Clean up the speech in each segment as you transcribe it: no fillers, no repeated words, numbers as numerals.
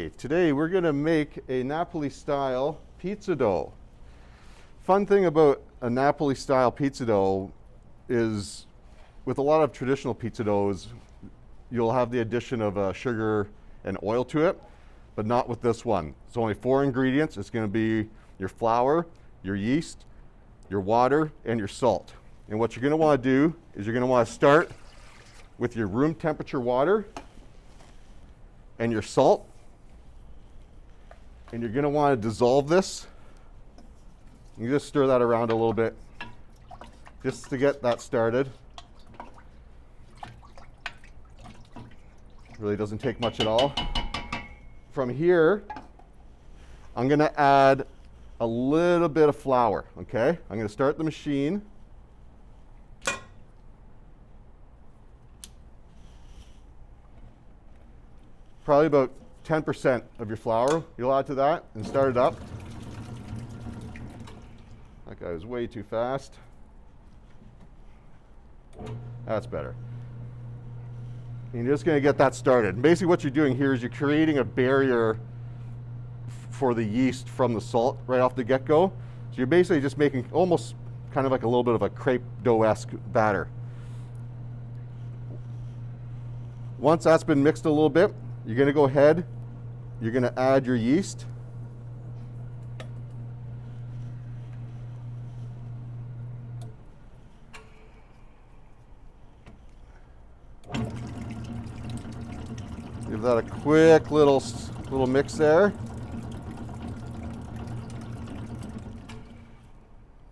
Okay, today we're going to make a Napoli style pizza dough. Fun thing about a Napoli style pizza dough is with a lot of traditional pizza doughs, you'll have the addition of sugar and oil to it, but not with this one. It's only 4 ingredients. It's going to be your flour, your yeast, your water, and your salt. And what you're going to want to do is you're going to want to start with your room temperature water and your salt, and you're going to want to dissolve this. You just stir that around a little bit just to get that started. Really doesn't take much at all. From here, I'm going to add a little bit of flour, okay? I'm going to start the machine. Probably about 10% of your flour you'll add to that and start it up. That guy was way too fast. That's better. And you're just going to get that started. And basically what you're doing here is you're creating a barrier for the yeast from the salt right off the get-go. So you're basically just making almost kind of like a little bit of a crepe dough-esque batter. Once that's been mixed a little bit, you're going to go ahead, you're going to add your yeast. Give that a quick little mix there.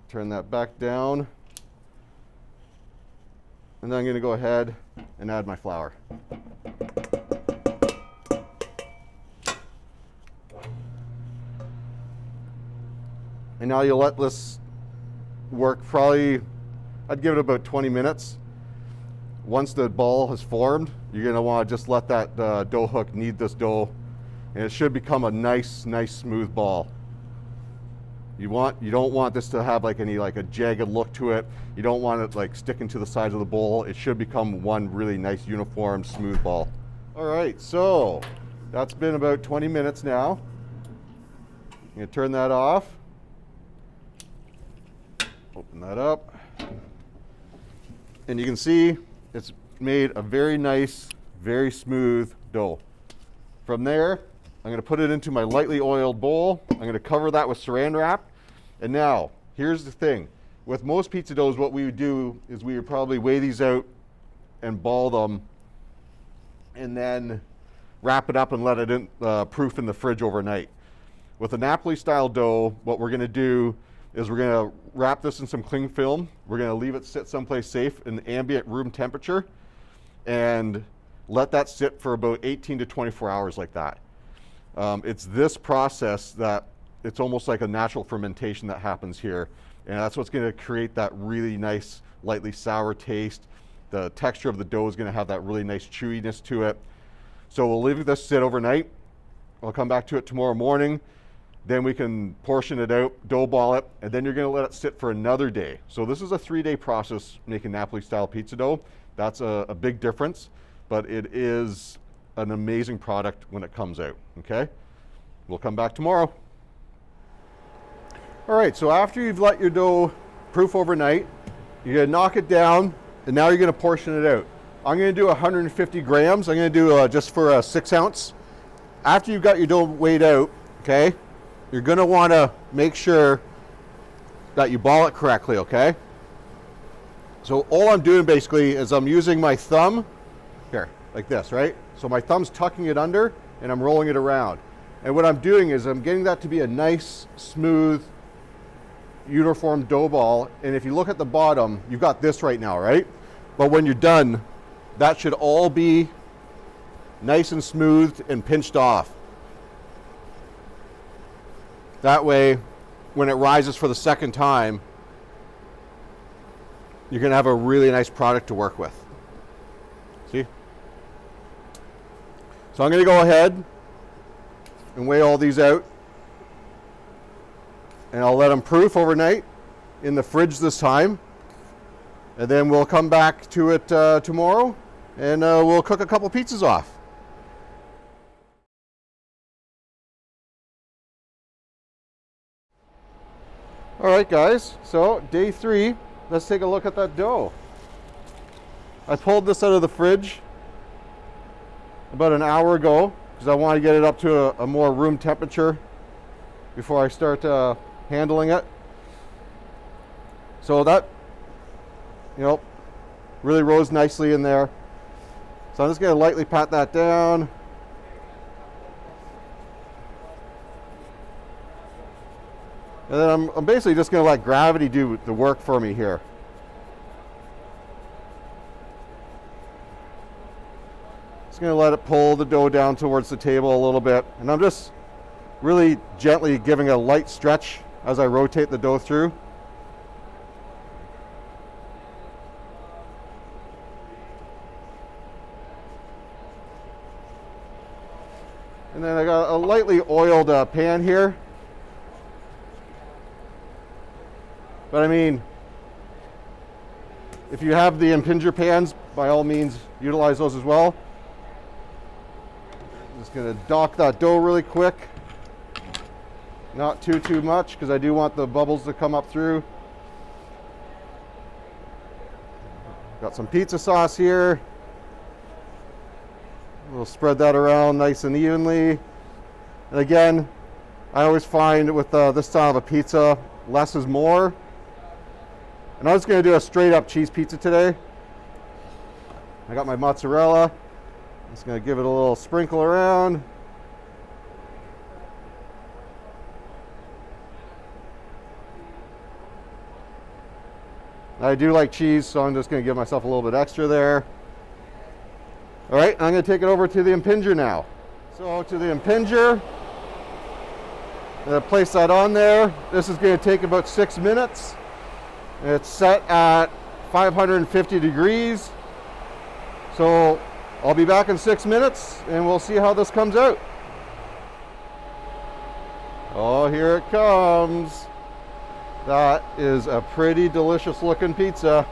Turn that back down. And then I'm going to go ahead and add my flour. And now you'll let this work probably, I'd give it about 20 minutes. Once the ball has formed, you're going to want to just let that dough hook knead this dough, and it should become a nice smooth ball. You don't want this to have like a jagged look to it. You don't want it like sticking to the sides of the bowl. It should become one really nice uniform smooth ball. All right, so that's been about 20 minutes now. I'm going to turn that off. Open that up. And you can see it's made a very nice, very smooth dough. From there, I'm going to put it into my lightly oiled bowl. I'm going to cover that with saran wrap. And now, here's the thing. With most pizza doughs, what we would do is we would probably weigh these out and ball them and then wrap it up and let it proof in the fridge overnight. With a Napoli style dough, what we're going to do is we're going to wrap this in some cling film. We're going to leave it sit someplace safe in ambient room temperature and let that sit for about 18 to 24 hours like that. It's this process that it's almost like a natural fermentation that happens here, and that's what's going to create that really nice, lightly sour taste. The texture of the dough is going to have that really nice chewiness to it. So we'll leave this sit overnight. I'll come back to it tomorrow morning. Then we can portion it out, dough ball it, and then you're going to let it sit for another day. So this is a 3-day process making Napoli style pizza dough. That's a big difference, but it is an amazing product when it comes out, okay? We'll come back tomorrow. All right, so after you've let your dough proof overnight, you're going to knock it down, and now you're going to portion it out. I'm going to do 150 grams. I'm going to do just for a 6 ounce. After you've got your dough weighed out, okay, you're going to want to make sure that you ball it correctly, okay? So all I'm doing basically is I'm using my thumb here, like this, right? So my thumb's tucking it under and I'm rolling it around. And what I'm doing is I'm getting that to be a nice, smooth, uniform dough ball. And if you look at the bottom, you've got this right now, right? But when you're done, that should all be nice and smooth and pinched off. That way, when it rises for the second time, you're going to have a really nice product to work with. See? So I'm going to go ahead and weigh all these out. And I'll let them proof overnight in the fridge this time. And then we'll come back to it tomorrow and we'll cook a couple pizzas off. All right, guys, so day 3, let's take a look at that dough. I pulled this out of the fridge about an hour ago because I want to get it up to a more room temperature before I start handling it. So that, you know, really rose nicely in there. So I'm just going to lightly pat that down. And then I'm basically just going to let gravity do the work for me here. Just going to let it pull the dough down towards the table a little bit. And I'm just really gently giving a light stretch as I rotate the dough through. And then I got a lightly oiled pan here. But I mean, if you have the impinger pans, by all means, utilize those as well. Just gonna dock that dough really quick. Not too much, because I do want the bubbles to come up through. Got some pizza sauce here. We'll spread that around nice and evenly. And again, I always find with this style of a pizza, less is more. And I'm just going to do a straight up cheese pizza today. I got my mozzarella. I'm just going to give it a little sprinkle around. I do like cheese, so I'm just going to give myself a little bit extra there. All right, I'm going to take it over to the impinger now. So to the impinger, I'm going to place that on there. This is going to take about 6 minutes. It's set at 550 degrees. So I'll be back in 6 minutes and we'll see how this comes out. Oh, here it comes. That is a pretty delicious looking pizza.